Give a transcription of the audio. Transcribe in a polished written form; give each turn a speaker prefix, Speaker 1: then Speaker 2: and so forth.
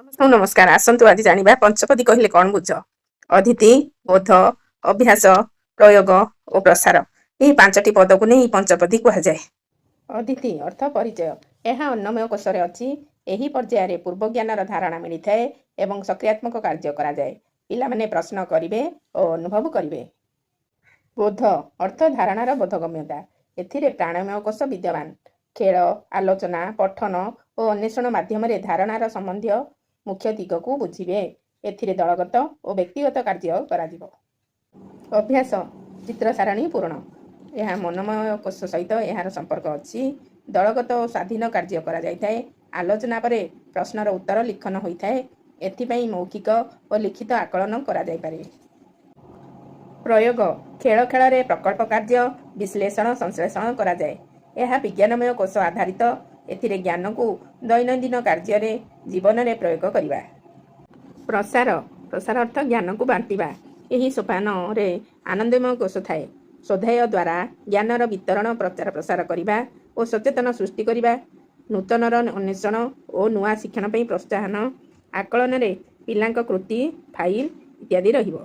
Speaker 1: ସମସ୍ତଙ୍କୁ ନମସ୍କାର। ଆସନ୍ତୁ ଆଜି ଜାଣିବା ପଞ୍ଚପଦୀ କହିଲେ କଣ ବୁଝ। ଅଦିତି, ବୋଧ, ଅଭ୍ୟାସ, ପ୍ରୟୋଗ ଓ ପ୍ରସାର ଏହି ପାଞ୍ଚଟି ପଦକୁ ନେଇ ପଞ୍ଚପଦୀ କୁହାଯାଏ। ଅଦିତି ଅର୍ଥ ପରିଚୟ। ଏହା ଅନ୍ନମୟ କୋଷରେ ଅଛି। ଏହି ପର୍ଯ୍ୟାୟରେ ପୂର୍ବ ଜ୍ଞାନର ଧାରଣା ମିଳିଥାଏ ଏବଂ ସକ୍ରିୟାତ୍ମକ କାର୍ଯ୍ୟ କରାଯାଏ। ପିଲାମାନେ ପ୍ରଶ୍ନ କରିବେ ଓ ଅନୁଭବ କରିବେ। ବୋଧ ଅର୍ଥ ଧାରଣାର ବୋଧଗମ୍ୟତା। ଏଥିରେ ପ୍ରାଣମୟ କୋଷ ବିଦ୍ୟମାନ। ଖେଳ, ଆଲୋଚନା, ପଠନ ଓ ଅନ୍ୱେଷଣ ମାଧ୍ୟମରେ ଧାରଣାର ସମ୍ବନ୍ଧୀୟ ମୁଖ୍ୟ ଦିଗକୁ ବୁଝିବେ। ଏଥିରେ ଦଳଗତ ଓ ବ୍ୟକ୍ତିଗତ କାର୍ଯ୍ୟ କରାଯିବ। ଅଭ୍ୟାସ ଚିତ୍ର ସାରଣୀ ପୂରଣ। ଏହା ମନୋମୟ କୋଷ ସହିତ ଏହାର ସମ୍ପର୍କ ଅଛି। ଦଳଗତ ଓ ସ୍ୱାଧୀନ କାର୍ଯ୍ୟ କରାଯାଇଥାଏ। ଆଲୋଚନା ପରେ ପ୍ରଶ୍ନର ଉତ୍ତର ଲିଖନ ହୋଇଥାଏ। ଏଥିପାଇଁ ମୌଖିକ ଓ ଲିଖିତ ଆକଳନ କରାଯାଇପାରେ। ପ୍ରୟୋଗ ଖେଳ ଖେଳରେ ପ୍ରକଳ୍ପ କାର୍ଯ୍ୟ, ବିଶ୍ଳେଷଣ, ସଂଶ୍ଳେଷଣ କରାଯାଏ। ଏହା ବିଜ୍ଞାନମୟ କୋଷ ଆଧାରିତ। ଏଥିରେ ଜ୍ଞାନକୁ ଦୈନନ୍ଦିନ କାର୍ଯ୍ୟରେ ଜୀବନରେ ପ୍ରୟୋଗ କରିବା। ପ୍ରସାର ପ୍ରସାର ଅର୍ଥ ଜ୍ଞାନକୁ ବାଣ୍ଟିବା। ଏହି ସୋପାନରେ ଆନନ୍ଦମୟ କୋଷ ଥାଏ। ସ୍ୱାଧ୍ୟାୟ ଦ୍ୱାରା ଜ୍ଞାନର ବିତରଣ, ପ୍ରଚାର ପ୍ରସାର କରିବା ଓ ସଚେତନ ସୃଷ୍ଟି କରିବା। ନୂତନର ଅନ୍ୱେଷଣ ଓ ନୂଆ ଶିକ୍ଷଣ ପାଇଁ ପ୍ରୋତ୍ସାହନ। ଆକଳନରେ ପିଲାଙ୍କ କୃତି, ଫାଇଲ ଇତ୍ୟାଦି ରହିବ।